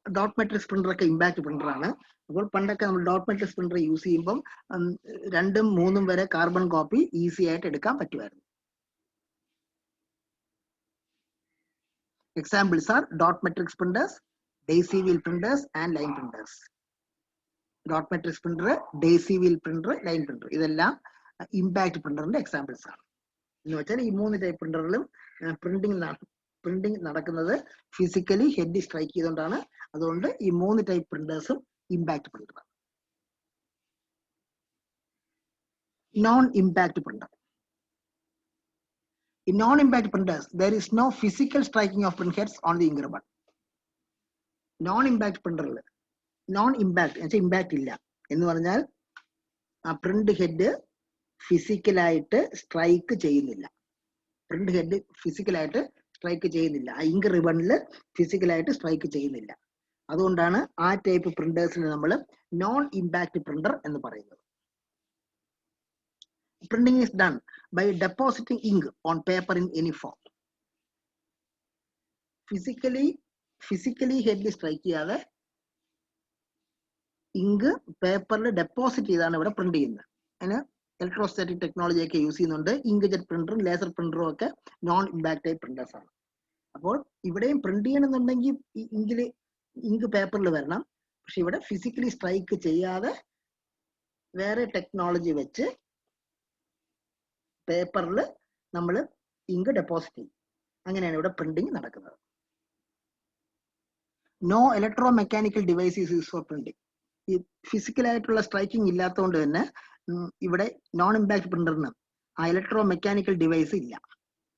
ഡോട്ട് മെട്രിക്സ് പ്രിന്റർ ഒക്കെ ഇമ്പാക്ട് പ്രിന്റർ ആണ്. അപ്പോൾ പണ്ടൊക്കെ നമ്മൾ ഡോട്ട് മെട്രിക്സ് പ്രിന്റർ യൂസ് ചെയ്യുമ്പോൾ 2ഉം 3ഉം വരെ കാർബൺ കോപ്പി ഈസി ആയിട്ട് എടുക്കാൻ പറ്റുമായിരുന്നു. Examples are dot matrix printers, daisy wheel printers and line printers. Dot matrix printer, daisy wheel printer, line printer ഇതെല്ലാം ഇമ്പാക്ട് പ്രിന്ററിന്റെ എക്സാമ്പിൾസ് ആണ്. എന്ന് വെച്ചാൽ ഈ 3 ടൈപ്പ് പ്രിന്ററിലും പ്രിന്റിംഗ് നടക്കുന്നത് ഫിസിക്കലി ഹെഡ് സ്ട്രൈക്ക് ചെയ്തുകൊണ്ടാണ്. അതുകൊണ്ട് ഈ 3 ടൈപ്പ് പ്രിന്റേഴ്സും impact printer. Non impact printer. In non-impact printers, there is no physical striking of print heads on the ink ribbon. Non-impact printer, non-impact, impact ഇല്ല എന്ന് പറഞ്ഞാൽ ആ പ്രിന്റ് ഹെഡ് ഫിസിക്കലായിട്ട് സ്ട്രൈക്ക് ചെയ്യുന്നില്ല. Print head ഫിസിക്കലായിട്ട് strike ചെയ്യുന്നില്ല. ആ ink റിബണിൽ ഫിസിക്കലായിട്ട് strike ചെയ്യുന്നില്ല. അതുകൊണ്ടാണ് ആ ടൈപ്പ് പ്രിന്റേഴ്സിന് നമ്മൾ നോൺ ഇമ്പാക്ട് പ്രിന്റർ എന്ന് പറയുന്നത്. Printing is done by depositing ink on paper in any form. Physically head strike ചെയ്യാതെ ഇങ്ക് പേപ്പറിൽ ഡെപ്പോസിറ്റ് ചെയ്താണ് ഇവിടെ പ്രിന്റ് ചെയ്യുന്നത്. അതിന് ഇലക്ട്രോസ്റ്റാറ്റിക് ടെക്നോളജി ഒക്കെ യൂസ് ചെയ്യുന്നുണ്ട്. ഇങ്ക് ജെറ്റ് പ്രിന്ററും ലേസർ പ്രിന്ററും ഒക്കെ നോൺ ഇമ്പാക്ട് ടൈപ്പ് പ്രിന്റേഴ്സ് ആണ്. അപ്പോൾ ഇവിടെയും പ്രിന്റ് ചെയ്യണമെന്നുണ്ടെങ്കിൽ ഇങ്ക് പേപ്പറിൽ വരണം. പക്ഷെ ഇവിടെ ഫിസിക്കലി സ്ട്രൈക്ക് ചെയ്യാതെ വേറെ ടെക്നോളജി വെച്ച് പേപ്പറിൽ നമ്മൾ ഇങ്ക് ഡെപ്പോസിറ്റ് ചെയ്യും. അങ്ങനെയാണ് ഇവിടെ പ്രിന്റിംഗ് നടക്കുന്നത്. No electro mechanical devices use for printing. ഈ ഫിസിക്കലായിട്ടുള്ള സ്ട്രൈക്കിംഗ് ഇല്ലാത്തതുകൊണ്ട് തന്നെ ഇവിടെ നോൺ ഇമ്പാക്ട് പ്രിന്ററിന് ആ ഇലക്ട്രോ മെക്കാനിക്കൽ ഡിവൈസ് ഇല്ല.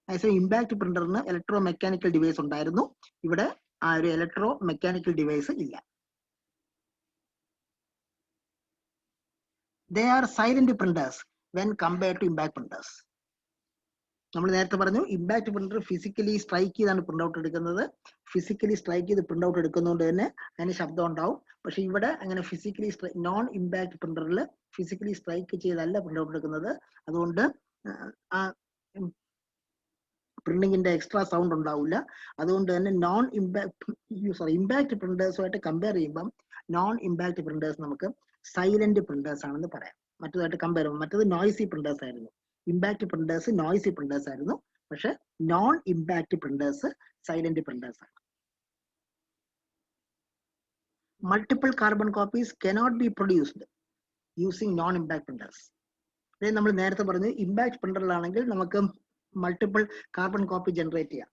അതേസമയം ഇമ്പാക്ട് പ്രിന്ററിന് ഇലക്ട്രോ മെക്കാനിക്കൽ ഡിവൈസ് ഉണ്ടായിരുന്നു. ഇവിടെ ആ ഒരു ഇലക്ട്രോ മെക്കാനിക്കൽ ഡിവൈസ് ഇല്ല. They are silent printers when compared to impact printers. നമ്മൾ നേരത്തെ പറഞ്ഞു ഇമ്പാക്ട് പ്രിന്റർ ഫിസിക്കലി സ്ട്രൈക്ക് ചെയ്താണ് പ്രിന്റ് ഔട്ട് എടുക്കുന്നത്. ഫിസിക്കലി സ്ട്രൈക്ക് ചെയ്ത് പ്രിന്റ് ഔട്ട് എടുക്കുന്നതുകൊണ്ട് തന്നെ അതിന് ശബ്ദം ഉണ്ടാവും. പക്ഷെ ഇവിടെ അങ്ങനെ ഫിസിക്കലി നോൺ ഇമ്പാക്ട് പ്രിന്ററിൽ ഫിസിക്കലി സ്ട്രൈക്ക് ചെയ്തല്ല പ്രിന്റ് ഔട്ട് എടുക്കുന്നത്. അതുകൊണ്ട് ആ പ്രിന്റിങ്ങിന്റെ എക്സ്ട്രാ സൗണ്ട് ഉണ്ടാവില്ല. അതുകൊണ്ട് തന്നെ ഇമ്പാക്ട് പ്രിന്റേഴ്സുമായിട്ട് കമ്പയർ ചെയ്യുമ്പം നോൺ ഇമ്പാക്ട് പ്രിന്റേഴ്സ് നമുക്ക് സൈലന്റ് പ്രിന്റേഴ്സ് ആണെന്ന് പറയാം. മറ്റേതായിട്ട് കമ്പയർ ചെയ്യുമ്പോൾ മറ്റേത് നോയ്സി പ്രിന്റേഴ്സ് ആയിരുന്നു. ഇമ്പാക്ട് പ്രിന്റേഴ്സ് നോയ്സി പ്രിന്റേഴ്സ് ആയിരുന്നു. പക്ഷെ non impact printers silent printers ആണ്. Multiple carbon copies cannot be produced using non impact printers. അതായത് നമ്മൾ നേരത്തെ പറഞ്ഞു ഇമ്പാക്ട് പ്രിന്ററിലാണെങ്കിൽ നമുക്ക് മൾട്ടിപ്പിൾ കാർബൺ കോപ്പി ജനറേറ്റ് ചെയ്യാം.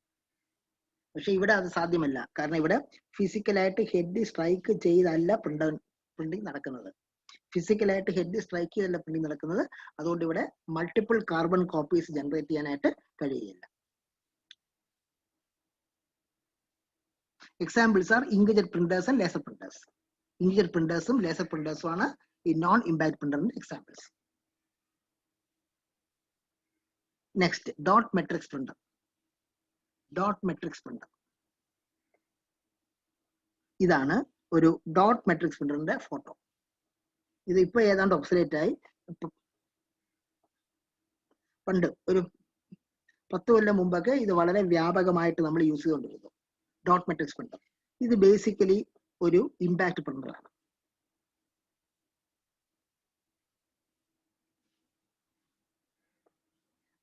പക്ഷെ ഇവിടെ അത് സാധ്യമല്ല. കാരണം ഇവിടെ ഫിസിക്കലായിട്ട് ഹെഡ് സ്ട്രൈക്ക് ചെയ്തല്ല പ്രിന്റിംഗ് നടക്കുന്നത്. ഫിസിക്കലായിട്ട് ഹെഡ് സ്ട്രൈക്ക് ചെയ്തല്ല പ്രിന്റിംഗ് നടക്കുന്നത്. അതുകൊണ്ട് ഇവിടെ മൾട്ടിപ്പിൾ കാർബൺ കോപ്പീസ് ജനറേറ്റ് ചെയ്യാനായിട്ട് കഴിയില്ല. Examples are inkjet printers and laser printers. Inkjet പ്രിന്റേഴ്സും ലേസർ പ്രിന്റേഴ്സും ആണ് ഈ നോൺ ഇമ്പാക്ട് പ്രിന്ററിന്റെ examples. Next dot matrix printer. Dot matrix printer ഇതാണ് ഒരു ഡോട്ട് മെട്രിക്സ് പ്രിന്ററിന്റെ ഫോട്ടോ. ഇത് ഇപ്പൊ ഏതാണ്ട് ഒബ്സലേറ്റ് ആയി. പണ്ട് ഒരു 10 കൊല്ലം മുമ്പൊക്കെ ഇത് വളരെ വ്യാപകമായിട്ട് നമ്മൾ യൂസ് ചെയ്തുകൊണ്ടിരുന്നു. ഡോട്ട് മെട്രിക്സ് പ്രിന്റർ ഇത് ബേസിക്കലി ഒരു ഇമ്പാക്ട് പ്രിന്റർ ആണ്.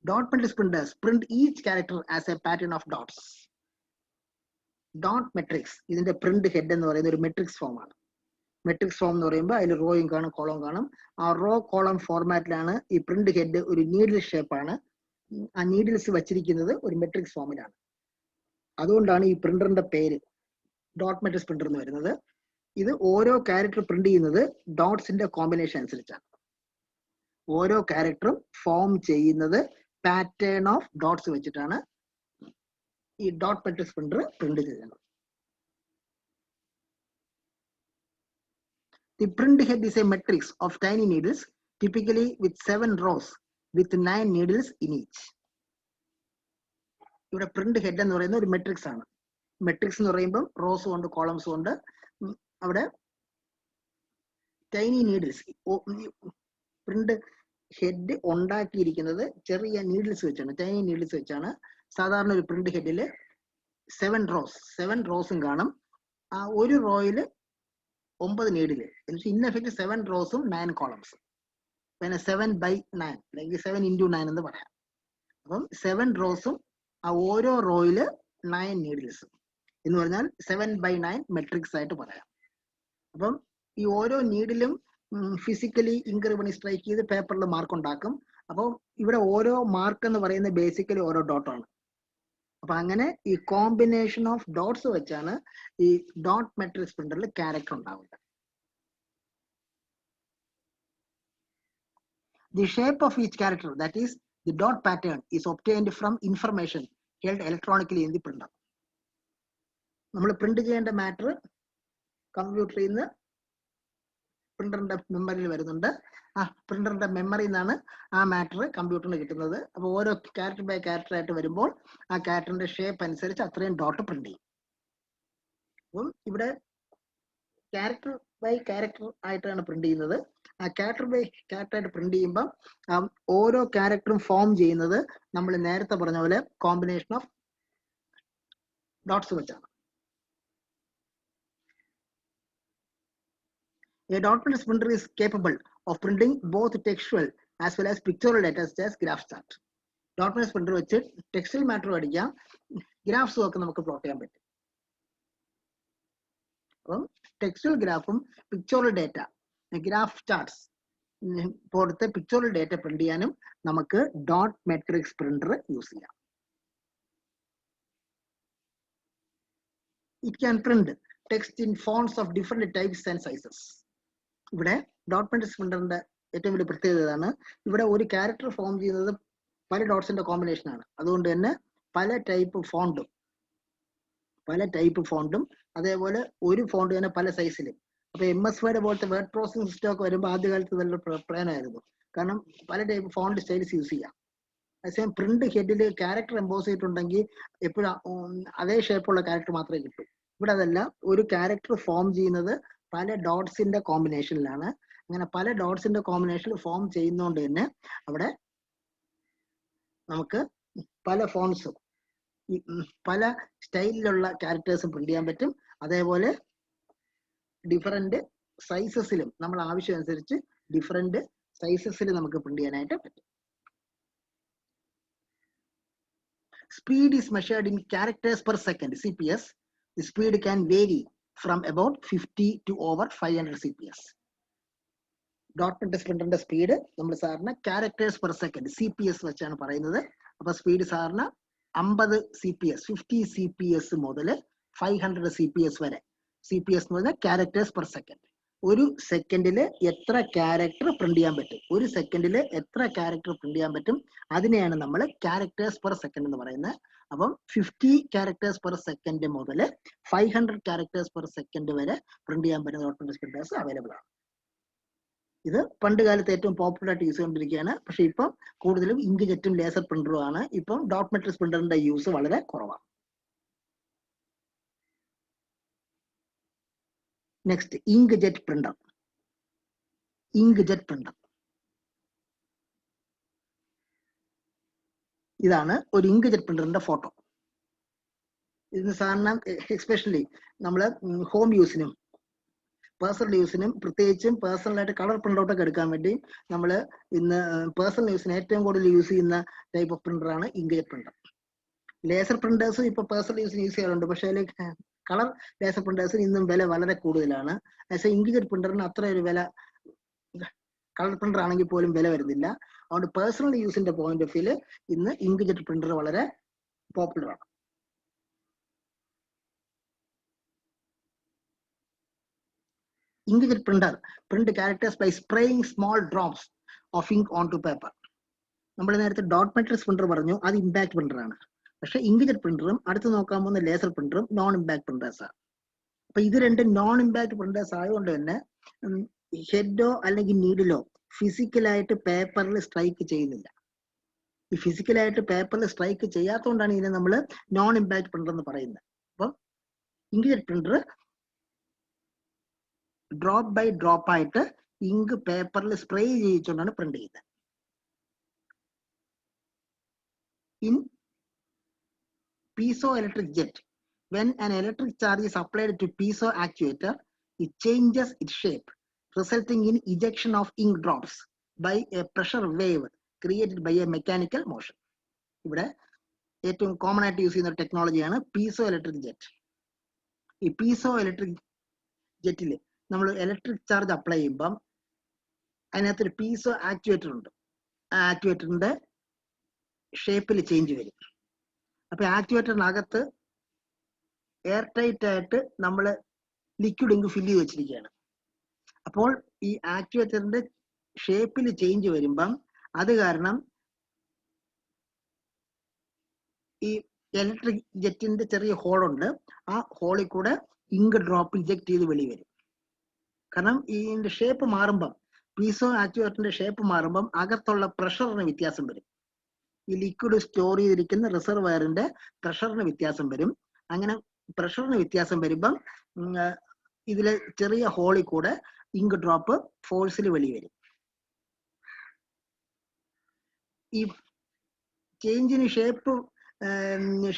Dot matrix printers print each character as a pattern of dots. Dot matrix ഇതിന്റെ പ്രിന്റ് ഹെഡ് എന്ന് പറയുന്ന ഒരു മെട്രിക്സ് ഫോം ആണ്. മെട്രിക്സ് ഫോം എന്ന് പറയുമ്പോൾ അതിൽ റോയും കാണും കോളം കാണും. ആ റോ കോളം ഫോർമാറ്റിലാണ് ഈ പ്രിന്റ് ഹെഡ്. ഒരു നീഡിൽ ഷേപ്പാണ്. ആ നീഡിൽസ് വച്ചിരിക്കുന്നത് ഒരു മെട്രിക്സ് ഫോമിലാണ്. അതുകൊണ്ടാണ് ഈ പ്രിന്ററിന്റെ പേര് ഡോട്ട് മെട്രിക്സ് പ്രിന്റർ എന്ന് വരുന്നത്. ഇത് ഓരോ ക്യാരക്ടർ പ്രിന്റ് ചെയ്യുന്നത് ഡോട്ട്സിന്റെ കോമ്പിനേഷൻ അനുസരിച്ചാണ്. ഓരോ ക്യാരക്ടറും ഫോം ചെയ്യുന്നത് പാറ്റേൺ ഓഫ് ഡോട്ട്സ് വെച്ചിട്ടാണ് ഈ ഡോട്ട് മെട്രിക്സ് പ്രിന്റർ പ്രിന്റ് ചെയ്യുന്നത്. The print head is a matrix of tiny needles, typically with 7 rows with 9 needles in each. ഇവിടെ പ്രിന്റ് ഹെഡ് എന്ന് പറയുന്ന ഒരു മെട്രിക്സ് ആണ്. മെട്രിക്സ് എന്ന് പറയുമ്പോൾ റോസും ഉണ്ട് കോളംസും ഉണ്ട്. അവിടെ ടൈനി നീഡിൽസ്, പ്രിന്റ് ഹെഡ് ഉണ്ടാക്കിയിരിക്കുന്നത് ചെറിയ നീഡിൽസ് വെച്ചാണ്, ടൈനി നീഡിൽസ് വെച്ചാണ്. സാധാരണ ഒരു പ്രിന്റ് ഹെഡില് 7 റോസും കാണും. ആ ഒരു റോയില് 9 നീഡില്. ഇൻ എഫക്ട് 7 റോസും 9 കോളംസും. പിന്നെ 7/9 അല്ലെങ്കിൽ 7x9 എന്ന് പറയാം. അപ്പം 7 റോസും ആ ഓരോ റോയില് 9 നീഡിൽസും എന്ന് പറഞ്ഞാൽ 7/9 മെട്രിക്സ് ആയിട്ട് പറയാം. അപ്പം ഈ ഓരോ നീഡിലും ഫിസിക്കലി ഇങ്ക് റിബണി സ്ട്രൈക്ക് ചെയ്ത് പേപ്പറിൽ മാർക്ക് ഉണ്ടാക്കും. അപ്പോൾ ഇവിടെ ഓരോ മാർക്ക് എന്ന് പറയുന്നത് ബേസിക്കലി ഓരോ ഡോട്ടാണ്. അപ്പൊ അങ്ങനെ ഈ കോമ്പിനേഷൻ ഓഫ് ഡോട്ട്സ് വെച്ചാണ് ഈ ഡോട്ട് മെട്രിക്സ് പ്രിന്ററിൽ ക്യാരക്ടർ ഉണ്ടാവുന്നത്. The shape of each character, that is the dot pattern, is obtained from information held electronically in the printer. നമ്മൾ പ്രിന്റ് ചെയ്യേണ്ട മാറ്റർ കമ്പ്യൂട്ടറിൽ നിന്ന് പ്രിന്ററിന്റെ മെമ്മറിയിൽ വരുന്നുണ്ട്. ആ പ്രിന്ററിന്റെ മെമ്മറിയിൽ നിന്നാണ് ആ മാറ്റർ കമ്പ്യൂട്ടറിന് കിട്ടുന്നത്. അപ്പോൾ ഓരോ ക്യാരക്ടർ ബൈ ക്യാരക്ടർ ആയിട്ട് വരുമ്പോൾ ആ ക്യാരക്ടറിന്റെ ഷേപ്പ് അനുസരിച്ച് അത്രയും ഡോട്ട് പ്രിന്റ് ചെയ്യും. അപ്പം ഇവിടെ ക്യാരക്ടർ ബൈ ക്യാരക്ടർ ആയിട്ടാണ് പ്രിന്റ് ചെയ്യുന്നത്. ആ ക്യാരക്ടർ ബൈ ക്യാരക്ടർ ആയിട്ട് പ്രിന്റ് ചെയ്യുമ്പോൾ ഓരോ ക്യാരക്ടറും ഫോം ചെയ്യുന്നത് നമ്മൾ നേരത്തെ പറഞ്ഞ പോലെ കോമ്പിനേഷൻ ഓഫ് ഡോട്ട്സ് വെച്ചാണ്. A dot matrix printer is capable of printing both textual as well as pictorial data such as graph chart. Dot matrix printer വെച്ച് ടെക്സ്റ്റൽ മാറ്റർ അടിക്കാം, ഗ്രാഫ്സും ഒക്കെ നമുക്ക് പ്ലോട്ട് ചെയ്യാൻ പറ്റും. അപ്പം ടെക്സ്റ്റൽ ഗ്രാഫും പിക്ചോറൽ ഡേറ്റ, ഗ്രാഫ് ചാർട്ട്സ് പോലത്തെ പിക്ചോറൽ data print ചെയ്യാനും നമുക്ക് ഡോട്ട് മെട്രിക്സ് പ്രിന്റർ യൂസ് ചെയ്യാം. It can print text in fonts of different types and sizes. ഇവിടെ ഡോട്ട് മെട്രിക്സ് പ്രിന്ററിന്റെ ഏറ്റവും വലിയ പ്രത്യേകത ഇതാണ്. ഇവിടെ ഒരു ക്യാരക്ടർ ഫോം ചെയ്യുന്നത് പല ഡോട്ട്സിന്റെ കോമ്പിനേഷൻ ആണ്. അതുകൊണ്ട് തന്നെ പല ടൈപ്പ് ഫോണ്ടും അതേപോലെ ഒരു ഫോണ്ട് തന്നെ പല സൈസിലും. അപ്പൊ MS Word പോലത്തെ വേർഡ് പ്രോസസിംഗ് സിസ്റ്റം ഒക്കെ വരുമ്പോൾ ആദ്യകാലത്ത് നല്ല പ്ലാനായിരുന്നു. കാരണം പല ടൈപ്പ് ഫോണ്ട് സ്റ്റൈൽസ് യൂസ് ചെയ്യാം. അതേസമയം പ്രിന്റ് ഹെഡിൽ ക്യാരക്ടർ എംബോസ് ചെയ്തിട്ടുണ്ടെങ്കിൽ എപ്പോഴും അതേ ഷേപ്പുള്ള ക്യാരക്ടർ മാത്രമേ കിട്ടൂ. ഇവിടെ അതല്ല, ഒരു ക്യാരക്ടർ ഫോം ചെയ്യുന്നത് പല ഡോട്ട്സിന്റെ കോമ്പിനേഷനിലാണ്. അങ്ങനെ പല ഡോട്ട്സിന്റെ കോമ്പിനേഷനിൽ ഫോം ചെയ്യുന്നതുകൊണ്ട് തന്നെ അവിടെ നമുക്ക് പല ഫോൺസും പല സ്റ്റൈലിലുള്ള ക്യാരക്ടേഴ്സും പ്രിന്റ് ചെയ്യാൻ പറ്റും. അതേപോലെ ഡിഫറെന്റ് സൈസസിലും നമ്മൾ ആവശ്യം അനുസരിച്ച് ഡിഫറെന്റ് സൈസസിൽ നമുക്ക് പ്രിന്റ് ചെയ്യാനായിട്ട് പറ്റും. Speed is measured in characters per second, CPS. The speed can vary from about 50 to over 500 CPS. Dot matrix പ്രിന്ററിന്റെ സ്പീഡ് നമ്മൾ സാറിന് ക്യാരക്ടേഴ്സ് പെർ സെക്കൻഡ് CPS വെച്ചാണ് പറയുന്നത്. അപ്പൊ സ്പീഡ് സാറിന് 50 CPS, 50 CPS മുതൽ 500 CPS വരെ. CPS എന്ന് പറഞ്ഞാൽ ക്യാരക്ടേഴ്സ് പെർ സെക്കൻഡ്. ഒരു സെക്കൻഡില് എത്ര ക്യാരക്ടർ പ്രിന്റ് ചെയ്യാൻ പറ്റും, ഒരു സെക്കൻഡില് എത്ര ക്യാരക്ടർ പ്രിന്റ് ചെയ്യാൻ പറ്റും, അതിനെയാണ് നമ്മൾ ക്യാരക്ടേഴ്സ് പെർ സെക്കൻഡ് എന്ന് പറയുന്നത്. അപ്പം 50 ക്യാരക്ടേഴ്സ് പെർ സെക്കൻഡ് മുതൽ 500 ക്യാരക്ടേഴ്സ് പെർ സെക്കൻഡ് വരെ പ്രിന്റ് ചെയ്യാൻ പറ്റുന്ന ഡോട്ട് മെട്രിക്സ് പ്രിന്റേഴ്സ് അവൈലബിൾ ആണ്. ഇത് പണ്ട് കാലത്ത് ഏറ്റവും പോപ്പുലർ ആയിട്ട് യൂസ് ചെയ്തുകൊണ്ടിരിക്കുകയാണ്. പക്ഷെ ഇപ്പം കൂടുതലും ഇങ്ക് ജെറ്റും ലേസർ പ്രിന്ററും ആണ്. ഇപ്പം ഡോട്ട് മെട്രിക്സ് പ്രിന്ററിന്റെ യൂസ് വളരെ കുറവാണ്. Next, ink jet printer. ഇതാണ് ഒരു ഇങ്ക് ജെറ്റ് പ്രിന്ററിന്റെ ഫോട്ടോ. ഇതിന് സാധാരണ എസ്പെഷ്യലി നമ്മൾ ഹോം യൂസിനും പേഴ്സണൽ യൂസിനും, പ്രത്യേകിച്ചും പേഴ്സണലായിട്ട് കളർ പ്രിന്റ് ഔട്ട് ഒക്കെ എടുക്കാൻ വേണ്ടി നമ്മൾ ഇന്ന് പേഴ്സണൽ യൂസിന് ഏറ്റവും കൂടുതൽ യൂസ് ചെയ്യുന്ന ടൈപ്പ് ഓഫ് പ്രിന്ററാണ് ഇങ്ക് ജെറ്റ് പ്രിന്റർ. ലേസർ പ്രിന്റേഴ്സും ഇപ്പൊ പേഴ്സണൽ യൂസിന് യൂസ് ചെയ്യാറുണ്ട്. പക്ഷേ അതിൽ കളർ ലേസർ പ്രിന്റേഴ്സിന് ഇന്നും വില വളരെ കൂടുതലാണ്. പക്ഷേ ഇങ്ക് ജെറ്റ് പ്രിന്ററിന് അത്ര ഒരു വില കളർ പ്രിന്റർ ആണെങ്കിൽ പോലും വില വരുന്നില്ല. അതുകൊണ്ട് പേഴ്സണൽ യൂസിന്റെ പോയിന്റ് ഓഫ് വ്യൂല് ഇന്ന് ഇങ്ക് ജെറ്റ് പ്രിന്റർ വളരെ പോപ്പുലർ ആണ്. Inkjet printer print characters by spraying small drops of ink onto paper. നമ്മൾ നേരത്തെ ഡോട്ട് മെട്രിക്സ് പ്രിന്റർ പറഞ്ഞു, അത് ഇമ്പാക്ട് പ്രിന്റർ ആണ്. പക്ഷെ ഇങ്ക്ജെറ്റ് പ്രിന്ററും അടുത്ത് നോക്കാൻ പോകുന്ന ലേസർ പ്രിന്ററും നോൺ ഇമ്പാക്ട് പ്രിന്റേഴ്സ് ആണ്. അപ്പൊ ഇത് രണ്ടും നോൺ ഇമ്പാക്ട് പ്രിന്റേഴ്സ് ആയതുകൊണ്ട് തന്നെ ഹെഡോ അല്ലെങ്കിൽ നീഡിലോ ഫിസിക്കലായിട്ട് പേപ്പറിൽ സ്ട്രൈക്ക് ചെയ്യുന്നില്ല. ഈ ഫിസിക്കലായിട്ട് പേപ്പറിൽ സ്ട്രൈക്ക് ചെയ്യാത്തതുകൊണ്ടാണ് ഇതിനെ നമ്മൾ നോൺ ഇമ്പാക്ട് പ്രിന്റർ എന്ന് പറയുന്നത്. അപ്പം inkjet printer drop by drop ആയിട്ട് ഇങ്ക് പേപ്പറിൽ സ്പ്രേ ചെയ്യിച്ചുകൊണ്ടാണ് പ്രിന്റ് ചെയ്യുന്നത്. piezoelectric jet. When an electric charge is applied to piezo actuator, it changes its shape, resulting in ejection of ink drops by a pressure wave created by a mechanical motion. ഇവിടെ ഏറ്റവും common ആയിട്ട് use ചെയ്യുന്ന ടെക്നോളജിയാണ് piezo electric jet. ഈ piezo electric ജെറ്റിൽ നമ്മൾ electric charge apply ചെയ്യുമ്പം അതിനകത്തൊരു piezo actuator ഉണ്ട്. ആ ആക്ച്വേറ്ററിന്റെ ഷേപ്പിൽ ചേഞ്ച് വരും. അപ്പൊ ആക്ച്വേറ്ററിനകത്ത് എയർ ടൈറ്റ് ആയിട്ട് നമ്മൾ ലിക്വിഡ് ഇങ്ക് ഫില്ല് ചെയ്ത് വെച്ചിരിക്കുകയാണ്. അപ്പോൾ ഈ ആക്ച്വേറ്ററിന്റെ ഷേപ്പിൽ ചേഞ്ച് വരുമ്പം അത് കാരണം ഈ ഇലക്ട്രിക് ജെറ്റിന്റെ ചെറിയ ഹോളുണ്ട്. ആ ഹോളിൽ കൂടെ ഇങ്ക് ഡ്രോപ്പ് ഇജക്ട് ചെയ്ത് വെളി വരും. കാരണം ഇതിന്റെ ഷേപ്പ് മാറുമ്പം, പീസോ ആക്ച്വേറ്ററിന്റെ ഷേപ്പ് മാറുമ്പം അകത്തുള്ള പ്രഷറിന് വ്യത്യാസം വരും. ഈ ലിക്വിഡ് സ്റ്റോർ ചെയ്തിരിക്കുന്ന റിസർവയറിന്റെ പ്രഷറിന് വ്യത്യാസം വരും. അങ്ങനെ പ്രഷറിന് വ്യത്യാസം വരുമ്പം ഇതിലെ ചെറിയ ഹോളിൽ കൂടെ ഇങ്ക് ഡ്രോപ്പ് ഫോഴ്സിൽ വെളി വരും. ഈ ചേഞ്ചിന്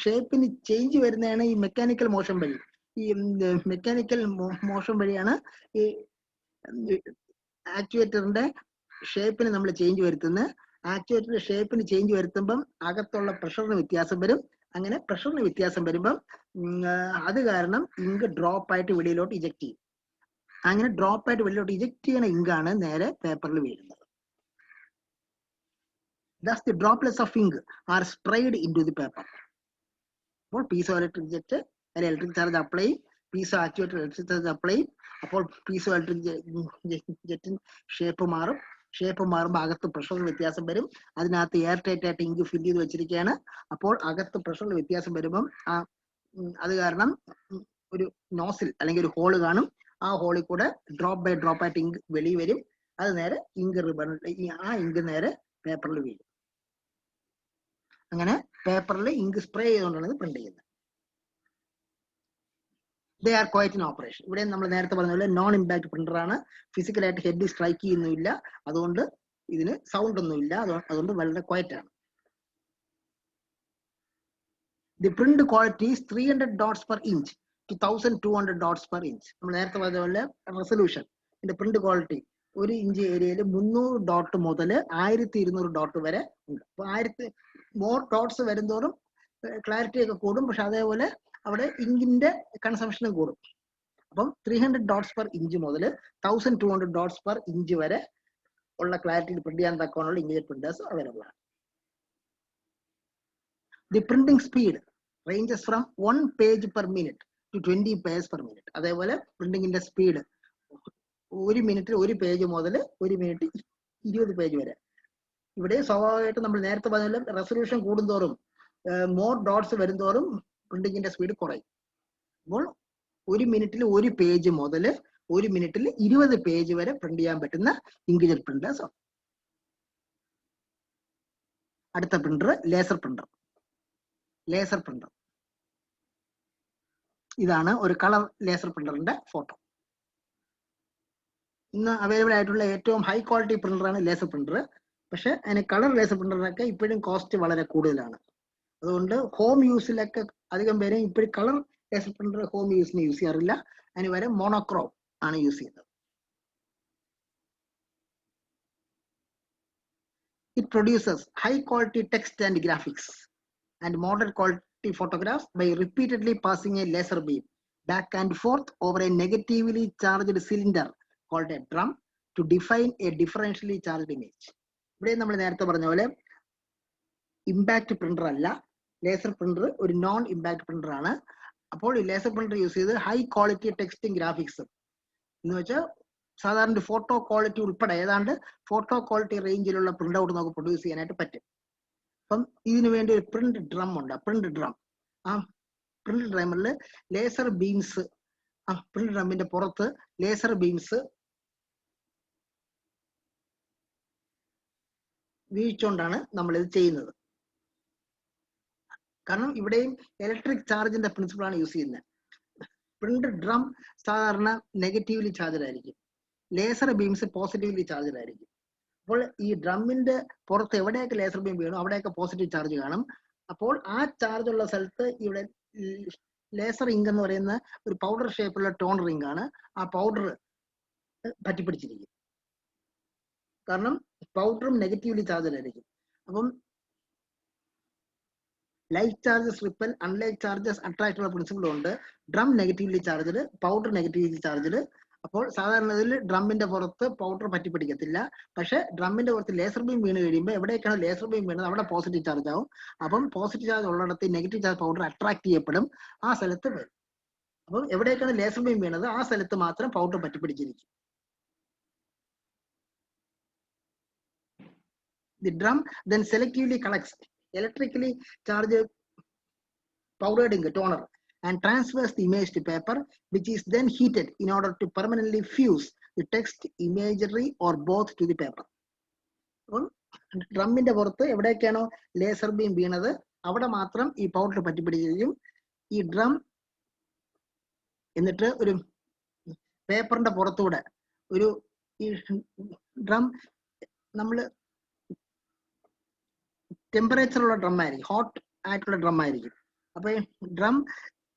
ഷേപ്പിന് ചേഞ്ച് വരുന്നതാണ് ഈ മെക്കാനിക്കൽ മോഷൻ വഴി. ഈ മെക്കാനിക്കൽ മോഷൻ വഴിയാണ് ഈ ആക്ച്വേറ്ററിന്റെ ഷേപ്പിന് നമ്മൾ ചേഞ്ച് വരുത്തുന്നത്. ആക്ച്വേറ്ററിന്റെ ഷേപ്പിന് ചേഞ്ച് വരുത്തുമ്പം അകത്തുള്ള പ്രഷറിന് വ്യത്യാസം വരും. അങ്ങനെ പ്രഷറിന് വ്യത്യാസം വരുമ്പം അത് കാരണം ഇങ്ക് ഡ്രോപ്പ് ആയിട്ട് വെളിയിലോട്ട് ഇജക്ട് ചെയ്യും. അങ്ങനെ ഡ്രോപ്പ് ആയിട്ട് വെളിയിലോട്ട് ഇജക്ട് ചെയ്യുന്ന ഇങ്കാണ് നേരെ പേപ്പറിൽ വീഴുന്നത്. Thus, the droplets of ink are sprayed into the paper. അപ്പോൾ piezoelectric jet electric charge apply, piezo actuator electric charge apply. അപ്പോൾ പീസോ ഇലക്ട്രിക് ജെറ്റിന് ഷേപ്പ് മാറും. ഷേപ്പ് മാറുമ്പോൾ അകത്ത് പ്രഷറിൽ വ്യത്യാസം വരും. അതിനകത്ത് എയർ ടൈറ്റ് ആയിട്ട് ഇങ്ക് ഫില്ല് ചെയ്ത് വെച്ചിരിക്കുകയാണ്. അപ്പോൾ അകത്ത് പ്രഷറിൽ വ്യത്യാസം വരുമ്പം അത് കാരണം ഒരു നോസിൽ അല്ലെങ്കിൽ ഒരു ഹോള് കാണും. ആ ഹോളിൽ കൂടെ ഡ്രോപ്പ് ബൈ ഡ്രോപ്പ് ആയിട്ട് ഇങ്ക് വെളി വരും. അത് നേരെ ഇങ്ക് റിബൺ, ആ ഇങ്ക് നേരെ പേപ്പറിൽ വീഴും. അങ്ങനെ പേപ്പറിൽ ഇങ്ക് സ്പ്രേ ചെയ്തുകൊണ്ടാണ് പ്രിന്റ് ചെയ്യുന്നത്. They are quiet in operation. ഇവിടെ നമ്മൾ നേരത്തെ പറഞ്ഞ പോലെ നോൺ ഇമ്പാക്ട് പ്രിന്റർ ആണ്. ഫിസിക്കലായിട്ട് ഹെഡ് സ്ട്രൈക്ക് ചെയ്യുന്നില്ല, അതുകൊണ്ട് ഇതിന് സൗണ്ട് ഒന്നുമില്ല, അതുകൊണ്ട് വളരെ ക്വയറ്റ് ആണ്. The print quality is 300 dots per inch to 1200 dots per inch. നമ്മൾ നേരത്തെ പറഞ്ഞ പോലെ റെസൊല്യൂഷൻ, ഇതിന്റെ പ്രിന്റ് ക്വാളിറ്റി 1 ഇഞ്ച് ഏരിയയിൽ 300 ഡോട്ട് മുതൽ 1200 ഡോട്ട് വരെ ഉണ്ട്. അപ്പൊ 1000 മോർ ഡോട്ട്സ് വരുന്തോറും ക്ലാരിറ്റി ഒക്കെ കൂടും. പക്ഷെ അതേപോലെ അവിടെ ഇങ്കിന്റെ കൺസംഷനും കൂടും. അപ്പം 300 dots per inch മുതൽ 1200 dots per inch വരെ ഉള്ള ക്ലാരിറ്റി പ്രിന്റ് ചെയ്യാൻ തക്കമുള്ള ഇങ്ക് പ്രിന്റേഴ്സ് അവൈലബിൾ ആണ്. The printing speed ranges from 1 page per minute to 20 pages per minute. അതേപോലെ പ്രിന്റിങ്ങിന്റെ സ്പീഡ് 1 മിനിറ്റിൽ 1 പേജ് മുതൽ 1 മിനിറ്റ് 20 പേജ് വരെ. ഇവിടെ സ്വാഭാവികമായിട്ട് നമ്മൾ നേരത്തെ പറഞ്ഞ റെസൊല്യൂഷൻ കൂടുന്തോറും മോർ ഡോട്ട്സ് വരുന്തോറും പ്രിന്റിങ്ങിന്റെ സ്പീഡ് കുറയും. അപ്പോൾ 1 മിനിറ്റിൽ 1 പേജ് മുതൽ 1 മിനിറ്റിൽ 20 പേജ് വരെ പ്രിന്റ് ചെയ്യാൻ പറ്റുന്ന ഇങ്ക്ജെറ്റ് പ്രിന്റേഴ്സ് ആണ്. അടുത്ത printer laser printer. Laser printer ഇതാണ് ഒരു കളർ ലേസർ പ്രിന്ററിന്റെ ഫോട്ടോ. ഇന്ന് അവൈലബിൾ ആയിട്ടുള്ള ഏറ്റവും ഹൈ ക്വാളിറ്റി പ്രിന്ററാണ് ലേസർ പ്രിന്റർ. പക്ഷെ അതിന് കളർ ലേസർ പ്രിന്ററിനൊക്കെ ഇപ്പോഴും കോസ്റ്റ് വളരെ കൂടുതലാണ്. അതുകൊണ്ട് ഹോം യൂസിലൊക്കെ അധികം പേരും ഇപ്പോഴും കളർ ലേസർ പ്രിന്റർ ഹോം യൂസിന് യൂസ് ചെയ്യാറില്ല. അതിന് വരെ മോണോക്രോം ആണ് യൂസ് ചെയ്യുന്നത്. It produces high quality text and graphics and modern quality photographs by repeatedly passing a laser beam back and forth over a negatively charged cylinder called a drum to define a differentially charged image. ഇവിടെ നമ്മൾ നേരത്തെ പറഞ്ഞ പോലെ impact printer അല്ല, laser printer ഒരു non impact printer ആണ്. അപ്പോൾ ഈ ലേസർ പ്രിന്റർ യൂസ് ചെയ്ത് ഹൈ ക്വാളിറ്റി ടെക്സ്റ്റും ഗ്രാഫിക്സും എന്ന് വെച്ചാൽ സാധാരണ ഫോട്ടോ ക്വാളിറ്റി ഉൾപ്പെടെ ഏതാണ്ട് ഫോട്ടോ ക്വാളിറ്റി റേഞ്ചിലുള്ള പ്രിന്റ് ഔട്ട് നമുക്ക് പ്രൊഡ്യൂസ് ചെയ്യാനായിട്ട് പറ്റും. അപ്പം ഇതിനു വേണ്ടി ഒരു പ്രിന്റ് ഡ്രം ഉണ്ട്. പ്രിന്റ് ഡ്രം, ആ പ്രിന്റ് ഡ്രമ്മിൽ ലേസർ ബീംസ്, ആ പ്രിന്റ് ഡ്രമ്മിന്റെ പുറത്ത് ലേസർ ബീംസ് വീഴ്ചകൊണ്ടാണ് നമ്മൾ ഇത് ചെയ്യുന്നത്. കാരണം ഇവിടെയും ഇലക്ട്രിക് ചാർജിന്റെ പ്രിൻസിപ്പിളാണ് യൂസ് ചെയ്യുന്നത്. പ്രിന്റ് ഡ്രം സാധാരണ നെഗറ്റീവ്ലി ചാർജഡ് ആയിരിക്കും, ലേസർ ബീംസ് പോസിറ്റീവ്ലി ചാർജഡ് ആയിരിക്കും. അപ്പോൾ ഈ ഡ്രമ്മിന്റെ പുറത്ത് എവിടെയൊക്കെ ലേസർ ബീം വീണോ അവിടെയൊക്കെ പോസിറ്റീവ് ചാർജ് കാണും. അപ്പോൾ ആ ചാർജ് ഉള്ള സ്ഥലത്ത് ഇവിടെ ലേസർ ഇങ്ക് എന്ന് പറയുന്ന ഒരു പൗഡർ ഷേപ്പുള്ള ടോൺ റിംഗ് ആണ്. ആ പൗഡർ പറ്റിപ്പിടിച്ചിരിക്കും. കാരണം പൗഡറും നെഗറ്റീവ്ലി ചാർജ് ആയിരിക്കും. അപ്പം like charges repel, unlike charges attract ഉള്ള പ്രിൻസിപ്പിൾ ഉണ്ട്. Drum negatively charged, powder negatively charged. അപ്പോൾ സാധാരണ ഇതിൽ ഡ്രമ്മിന്റെ പുറത്ത് പൗഡർ പറ്റിപ്പിടിക്കത്തില്ല. പക്ഷെ ഡ്രമ്മിന്റെ പുറത്ത് ലേസർ ബീം വീണ് കഴിയുമ്പോൾ എവിടേക്കാണ് ലേസർ ബീം വീണത് അവിടെ പോസിറ്റീവ് ചാർജ് ആവും. അപ്പം പോസിറ്റീവ് ചാർജ് ഉള്ളിടത്ത് നെഗറ്റീവ് ചാർജ് പൗഡർ അട്രാക്ട് ചെയ്യപ്പെടും, ആ സ്ഥലത്ത് വരും. അപ്പം എവിടേക്കാണ് ലേസർ ബീം വീണത് ആ സ്ഥലത്ത് മാത്രം powder പറ്റിപ്പിടിച്ചിരിക്കും. The drum then selectively collects electrically charged powdered ink toner and transfers the image to paper, which is then heated in order to permanently fuse the text, imagery, or both to the paper. ഡ്രമ്മിന്റെ പുറത്ത് എവിടേക്കാണോ laser beam വീണത് അവിടെ മാത്രം ഈ powder പറ്റിപ്പിടിച്ചിരിക്കും. ഈ drum എന്നിട്ട് ഒരു പേപ്പറിന്റെ പുറത്തൂടെ ഒരു ഈ ഡ്രം നമ്മൾ ടെമ്പറേച്ചർ ഉള്ള ഡ്രം ആയിരിക്കും, ഹോട്ട് ആയിട്ടുള്ള ഡ്രം ആയിരിക്കും. അപ്പൊ ഈ ഡ്രം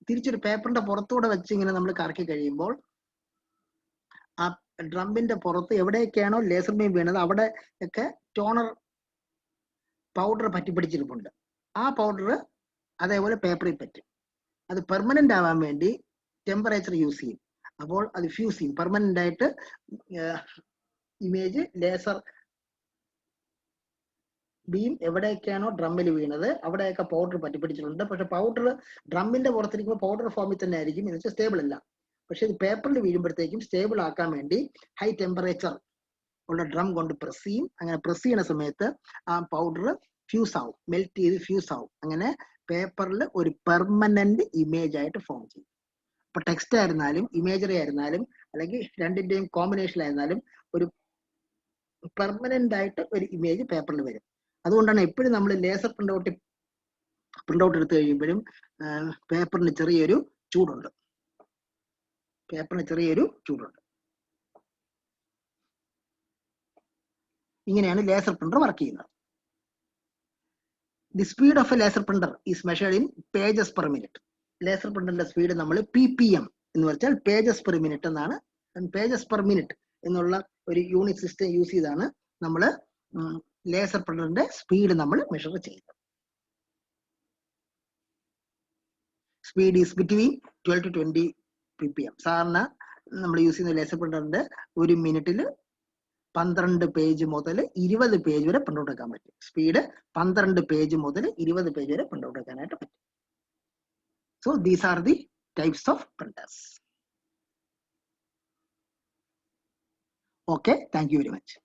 തിരിച്ചൊരു പേപ്പറിന്റെ പുറത്തൂടെ വെച്ച് ഇങ്ങനെ നമ്മൾ കറക്കി കഴിയുമ്പോൾ ആ ഡ്രമ്മിന്റെ പുറത്ത് എവിടെയൊക്കെയാണോ ലേസർ ബീം വീണത് അവിടെ ഒക്കെ ടോണർ പൗഡർ പറ്റിപ്പിടിച്ചിരിപ്പുണ്ട്. ആ പൗഡർ അതേപോലെ പേപ്പറിൽ പറ്റും. അത് പെർമനന്റ് ആവാൻ വേണ്ടി ടെമ്പറേച്ചർ യൂസ് ചെയ്യും. അപ്പോൾ അത് ഫ്യൂസ് ചെയ്യും. പെർമനന്റ് ആയിട്ട് ഇമേജ് ലേസർ ബീം എവിടെയൊക്കെയാണോ ഡ്രമ്മിൽ വീണത് അവിടെയൊക്കെ പൗഡർ പറ്റിപ്പിടിച്ചിട്ടുണ്ട്. പക്ഷെ പൗഡർ ഡ്രമ്മിന്റെ പുറത്തിരിക്കുമ്പോൾ പൗഡർ ഫോമിൽ തന്നെ ആയിരിക്കും, എന്ന് വെച്ചാൽ സ്റ്റേബിൾ അല്ല. പക്ഷെ ഇത് പേപ്പറിൽ വീഴുമ്പോഴത്തേക്കും സ്റ്റേബിൾ ആക്കാൻ വേണ്ടി ഹൈ ടെമ്പറേച്ചർ ഉള്ള ഡ്രം കൊണ്ട് പ്രസ് ചെയ്യും. അങ്ങനെ പ്രസ് ചെയ്യുന്ന സമയത്ത് ആ പൗഡർ ഫ്യൂസ് ആവും, മെൽറ്റ് ചെയ്ത് ഫ്യൂസ് ആവും. അങ്ങനെ പേപ്പറിൽ ഒരു പെർമനന്റ് ഇമേജ് ആയിട്ട് ഫോം ചെയ്യും. അപ്പൊ ടെക്സ്റ്റ് ആയിരുന്നാലും ഇമേജറി ആയിരുന്നാലും അല്ലെങ്കിൽ രണ്ടിന്റെയും കോമ്പിനേഷൻ ആയിരുന്നാലും ഒരു പെർമനന്റ് ആയിട്ട് ഒരു ഇമേജ് പേപ്പറിൽ വരും. അതുകൊണ്ടാണ് എപ്പോഴും നമ്മൾ ലേസർ പ്രിന്റ് ഔട്ട് എടുത്തു കഴിയുമ്പോഴും പേപ്പറിന് ചെറിയൊരു ചൂടുണ്ട്. ഇങ്ങനെയാണ് ലേസർ പ്രിന്റർ വർക്ക് ചെയ്യുന്നത്. The speed of a laser printer is measured in pages per minute. Laser പ്രിന്ററിന്റെ സ്പീഡ് നമ്മൾ PPM എന്ന് വെച്ചാൽ പേജസ് പെർ മിനിറ്റ് എന്നാണ്. പേജസ് പെർ മിനിറ്റ് എന്നുള്ള ഒരു യൂണിറ്റ് സിസ്റ്റം യൂസ് ചെയ്താണ് നമ്മൾ ലേസർ പ്രിന്ററിന്റെ സ്പീഡ് നമ്മൾ മെഷർ ചെയ്യുന്നത്. Speed is between 12 to 20 PPM. സാധാരണ നമ്മൾ യൂസ് ചെയ്യുന്ന ലേസർ പ്രിന്ററിന്റെ ഒരു മിനിറ്റിൽ 12 പേജ് മുതൽ 20 പേജ് വരെ പ്രിന്റ് ഔട്ട് എടുക്കാൻ പറ്റും. സ്പീഡ് 12 പേജ് മുതൽ 20 പേജ് വരെ പ്രിന്റ് ഔട്ട് എടുക്കാനായിട്ട് പറ്റും. So these are the types of printers. Okay, thank you very much.